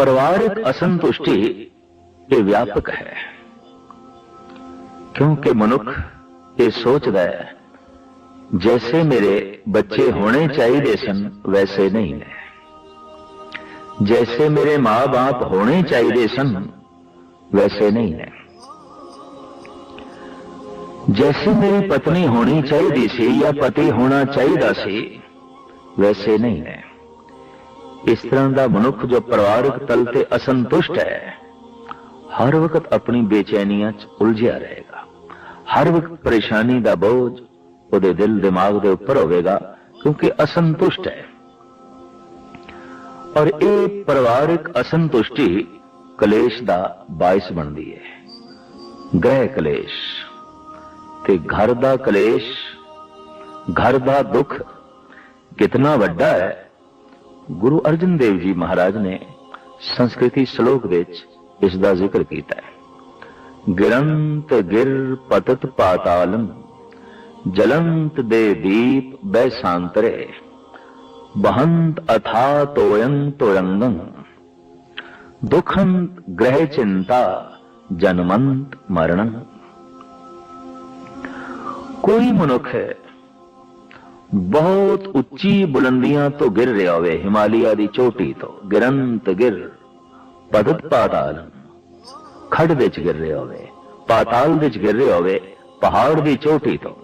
परिवारिक असंतुष्टि ये व्यापक है, क्योंकि मनुख ये सोचता है जैसे मेरे बच्चे होने चाहिए सन वैसे नहीं है, जैसे मेरे मां बाप होने चाहिए सन वैसे नहीं है, जैसे मेरी पत्नी होनी चाहिए सी या पति होना चाहिए सी वैसे नहीं है। इस तरह का मनुख जो परिवारक तल ते असंतुष्ट है, हर वक्त अपनी बेचैनियां च उलझिया रहेगा, हर वक्त परेशानी का बोझ उहदे दिल दिमाग के उपर होवेगा, क्योंकि असंतुष्ट है। और ये परिवारिक असंतुष्टि कलेश का बायस बनती है। गृह कलेश ते घर का कलेश, घर का दुख कितना वड्डा है। गुरु अर्जन देव जी महाराज ने संस्कृति श्लोक विच इसका जिक्र किया है। गिरंत गिर पतत पातालम जलंत दे दीप बैसांतरे बहंत अथा तोयं तोरंगं दुखंत ग्रह चिंता जन्मंत मरणं। कोई मनुख है बहुत उच्ची बुलंदियां तो गिर रहा हो, हिमालय की चोटी तो गिरंत गिर पदत पाताल खड़ विच गिर रहा हो, पाताल विच गिर रहा हो, पहाड़ की चोटी तो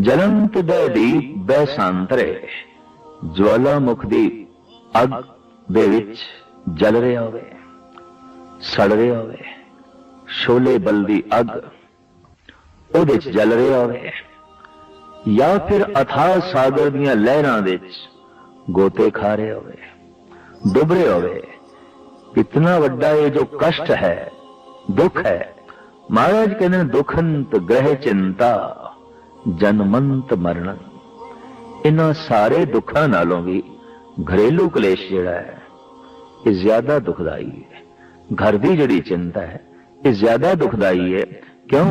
जलंत दे दीप बैसांतरे ज्वालामुख दी अग दे विच जल रहा हो, सड़ रहा हो, शोले बलदी अग उहदे च जल रहा हो, या फिर अथाह सागर दियां लहरां विच गोते खा रहे होवे, डुब रहे होवे। इतना वड्डा ये जो कष्ट है, दुख है। महाराज कहते दुखंत ग्रह चिंता जन्मंत मरण। इन्हां सारे दुखों नालों भी घरेलू कलेश जिहड़ा है ये ज्यादा दुखदाई है। घर की जिहड़ी चिंता है ये ज्यादा दुखदाई है, क्यों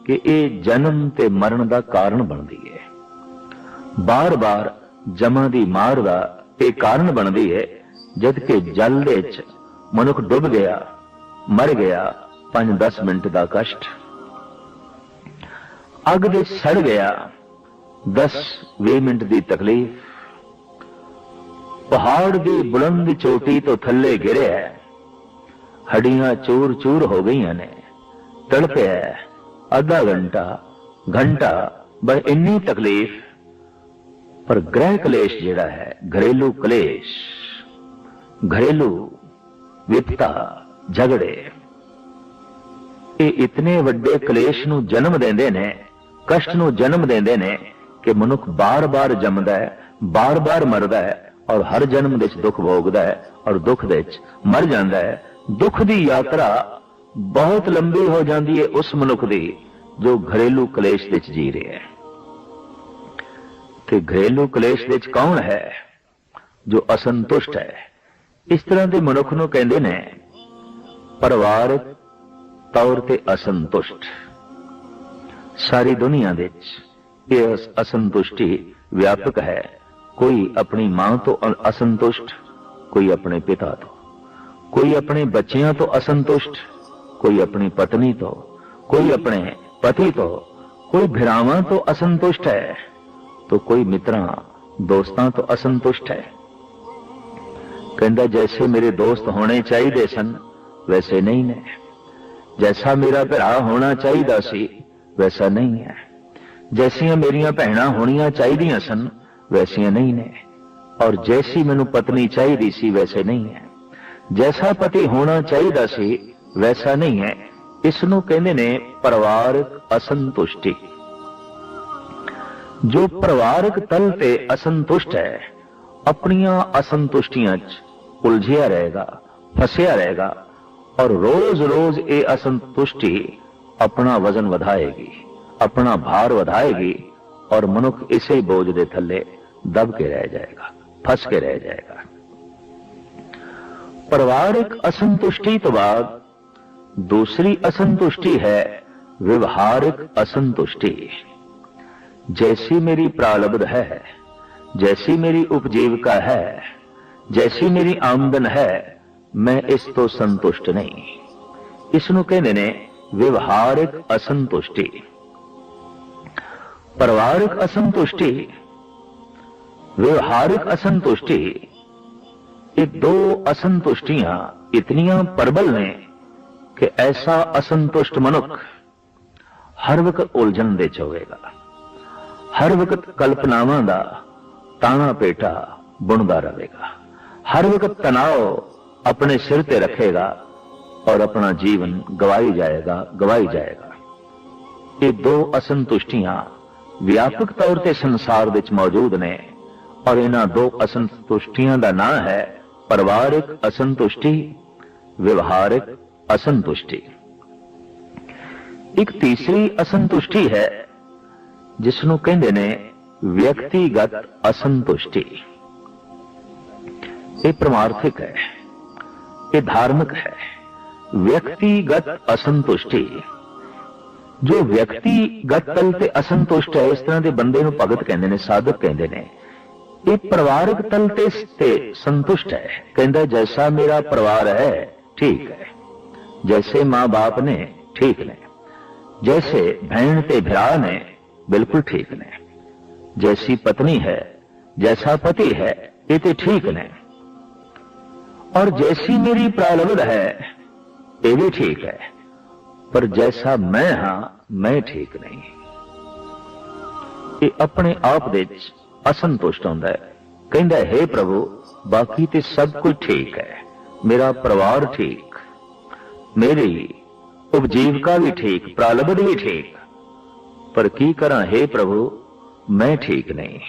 कि ये जन्म ते मरण का कारण बनती है। बार बार जमा की मार का यह कारण बनती है, जबकि जल दे च मनुख डुब गया, मर गया, 5-10 मिनट का कष्ट, अग दे सड़ गया, 10-20 मिनट की तकलीफ, पहाड़ की बुलंद चोटी तो थले गिरे है, हड्डियां चूर चूर हो गई ने, तड़पे है आधा घंटा घंटा, बस इन्नी तकलीफ। पर गृह कलेश जिहड़ा है, घरेलू कलेश, घरेलू विपता झगड़े, ये इतने वड्डे कलेश नूं जन्म देंदे ने, कष्ट नूं जन्म देंदे ने कि मनुख बार बार जमदा है, बार बार मरदा है, और हर जन्म विच दुख भोगदा है और दुख विच मर जांदा है। दुख दी यात्रा बहुत लंबी हो जाती है उस मनुख की जो घरेलू कलेश विच जी रहा है। ते घरेलू कलेश विच कौन है? जो असंतुष्ट है। इस तरह के मनुख नूं कहंदे ने परिवारक तौर ते असंतुष्ट। सारी दुनिया विच यह असंतुष्टि व्यापक है। कोई अपनी मां तो असंतुष्ट, कोई अपने पिता तो, कोई अपने बच्चियां तो असंतुष्ट, कोई अपनी पत्नी तो, कोई अपने पति तो, कोई भिरावां तो असंतुष्ट है, तो कोई मित्रां दोस्तां तो असंतुष्ट है। कहंदा जैसे मेरे दोस्त होने चाहिए सन वैसे नहीं ने, जैसा मेरा भरा होना चाहिए सी वैसा नहीं है, जैसियां मेरियां भैणां होनियां चाहिए सन वैसियां नहीं ने, और जैसी मैनू पत्नी चाहिए सी वैसे नहीं है, जैसा पति होना चाहिए सी वैसा नहीं है। इसनों कहते ने परिवारक असंतुष्टि। जो परिवारक तल पे असंतुष्ट है, अपनियां असंतुष्टियां च उलझिया रहेगा, फसिया रहेगा, और रोज रोज ये असंतुष्टि अपना वजन बढ़ाएगी, अपना भार बढ़ाएगी, और मनुख इसे बोझ दे थले दब के रह जाएगा, फंस के रह जाएगा। परिवारिक असंतुष्टि तो बाद दूसरी असंतुष्टि है व्यवहारिक असंतुष्टि। जैसी मेरी प्रारब्ध है, जैसी मेरी उपजीविका है, जैसी मेरी आमदन है मैं इस तो संतुष्ट नहीं। इसनूं कहंदे ने व्यवहारिक असंतुष्टि। परिवारिक असंतुष्टि, व्यवहारिक असंतुष्टि, ये दो असंतुष्टियां इतनियां प्रबल ने कि ऐसा असंतुष्ट मनुख हर वक्त उलझन दे च होवेगा, हर वक्त कल्पनावां दा ताना पेटा बुनदा रहेगा, हर वक्त तनाव अपने सिर ते रखेगा और अपना जीवन गवाई जाएगा। ये दो असंतुष्टियां व्यापक तौर ते संसार विच मौजूद ने और इन्हां दो असंतुष्टियां दा नाम है परिवारिक असंतुष्टि, व्यवहारिक असंतुष्टि। एक तीसरी असंतुष्टि है जिसनूं कहंदे ने व्यक्तिगत असंतुष्टि। ये परमार्थिक है, ये धार्मिक है। व्यक्तिगत असंतुष्टि, जो व्यक्तिगत तल ते असंतुष्ट है, इस तरह के बंदे नूं भगत कहंदे ने, साधक कहंदे ने। ये परिवारिक तल ते संतुष्ट है, कहंदा जैसा मेरा परिवार है ठीक है, जैसे मां बाप ने ठीक ने, जैसे बहन ते भरा ने बिल्कुल ठीक ने, जैसी पत्नी है, जैसा पति है, ये तो ठीक ने, और जैसी मेरी प्रारब्ध है ये भी ठीक है, पर जैसा मैं हां मैं ठीक नहीं। ये अपने आप दे असंतुष्ट होंदा है, कहंदा हे प्रभु बाकी ते सब कुछ ठीक है, मेरा परिवार ठीक, मेरी उपजीविका भी ठीक, प्रारब्ध भी ठीक, पर की करा हे प्रभु मैं ठीक नहीं।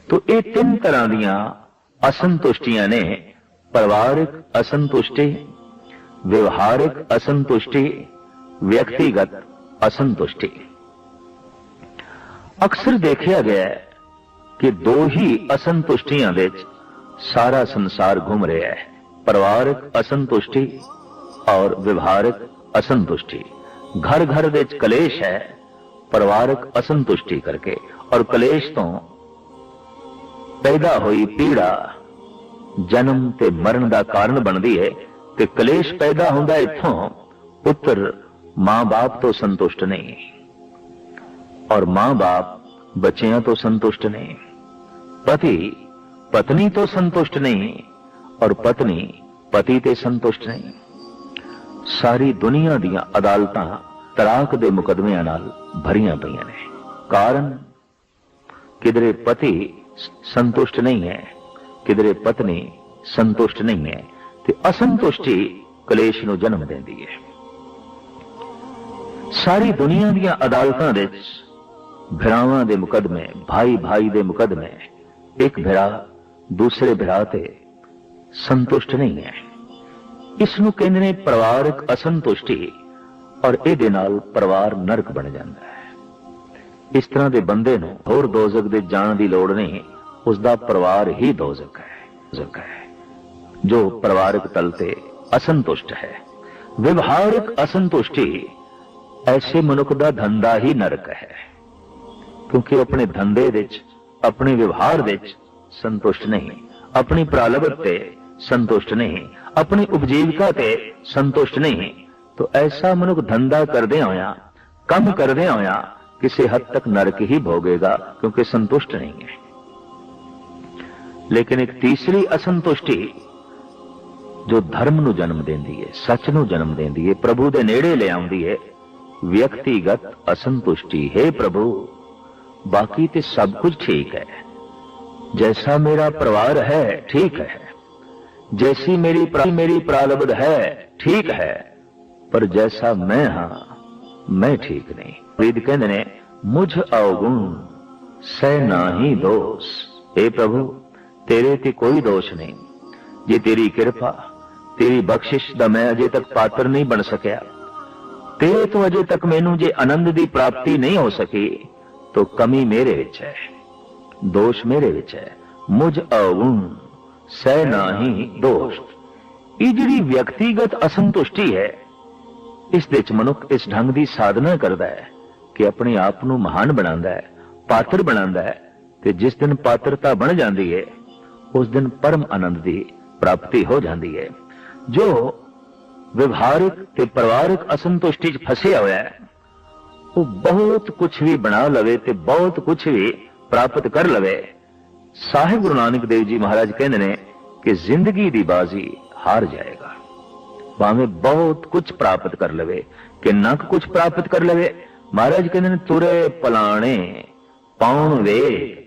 तो ये तीन तरह दियां असंतुष्टियां ने, परिवारिक असंतुष्टि, व्यवहारिक असंतुष्टि, व्यक्तिगत असंतुष्टि। अक्सर देखा गया है कि दो ही असंतुष्टियां विच सारा संसार घूम रहा है, परिवारिक असंतुष्टि और व्यवहारिक असंतुष्टि। घर घर विच कलेश है परिवारिक असंतुष्टि करके, और कलेश तो पैदा हुई पीड़ा जन्म ते मरण का कारण बनती है। कि कलेश पैदा होंदा इत्थों, पुत्र मां बाप तो संतुष्ट नहीं और मां बाप बच्चियां तो संतुष्ट नहीं, पति पत्नी तो संतुष्ट नहीं और पत्नी पति ते संतुष्ट नहीं। सारी दुनिया दियां अदालतां तलाक दे मुकदमियां नाल भरियां पईयां ने। कारण किधरे पति संतुष्ट नहीं है, किधरे पत्नी संतुष्ट नहीं है, ते असंतुष्टि कलेश नूं जन्म देंदी है। सारी दुनिया दियां अदालतां विच भिरावां दे मुकदमे, भाई भाई दे मुकदमे, एक भिरा दूसरे भिरा ते संतुष्ट नहीं है। इसनूं कहंदे ने परिवारक असंतुष्टि, और इहदे नाल परिवार नरक बन जांदा है। इस तरह दे बंदे नूं होर दोजख दे जाण दी लोड़ नहीं, उसदा परिवार ही दोजख है। जो परिवारक तल ते असंतुष्ट है। व्यवहारिक असंतुष्टि, ऐसे मनुख दा धंधा ही नरक है, क्योंकि अपने धंधे विच, अपने व्यवहार विच संतुष्ट नहीं, अपनी प्रारब्ध ते संतुष्ट नहीं, अपनी उपजीविका ते संतुष्ट नहीं, तो ऐसा मनुख धंधा करदे होया, काम करदे होया किसी हद तक नरक ही भोगेगा, क्योंकि संतुष्ट नहीं है। लेकिन एक तीसरी असंतुष्टि जो धर्म नूं जन्म देंदी है, सच नूं जन्म देंदी है, प्रभु दे नेड़े ले आउंदी है, व्यक्तिगत असंतुष्टि। हे प्रभु बाकी ते सब कुछ ठीक है, जैसा मेरा परिवार है ठीक है, जैसी मेरी प्रारब्ध है ठीक है, पर जैसा मैं हां मैं ठीक नहीं। वेद कहंदे ने मुझ अवगुण सह नाही दोष। हे प्रभु तेरे ते कोई दोष नहीं, जे तेरी कृपा तेरी बख्शिश दा मैं अजे तक पात्र नहीं बन सकिया, तेरे तो अजे तक मैनू जे आनंद दी प्राप्ति नहीं हो सकी, तो कमी मेरे विच है, दोष मेरे विच है। मुझ अवगुण सह नाही दोष। ये जिहड़ी व्यक्तिगत असंतुष्टि है, इस दे च मनुख इस ढंग की साधना करता है कि अपने आप को महान बनाता है, पात्र बनाता है, ते जिस दिन पात्रता बन जाती है उस दिन परम आनंद की प्राप्ति हो जाती है। जो व्यवहारिक ते परिवारिक असंतुष्टि च फसिया होया है, वो बहुत कुछ भी बना लवे ते बहुत कुछ भी प्राप्त कर लवे, साहिब गुरु नानक देव जी महाराज कहते ने कि जिंदगी दी बाजी हार जाएगा। भावें बहुत कुछ प्राप्त कर लवे कि ना कुछ प्राप्त कर लवे, महाराज कहते ने तुरे पलाने पाउन वे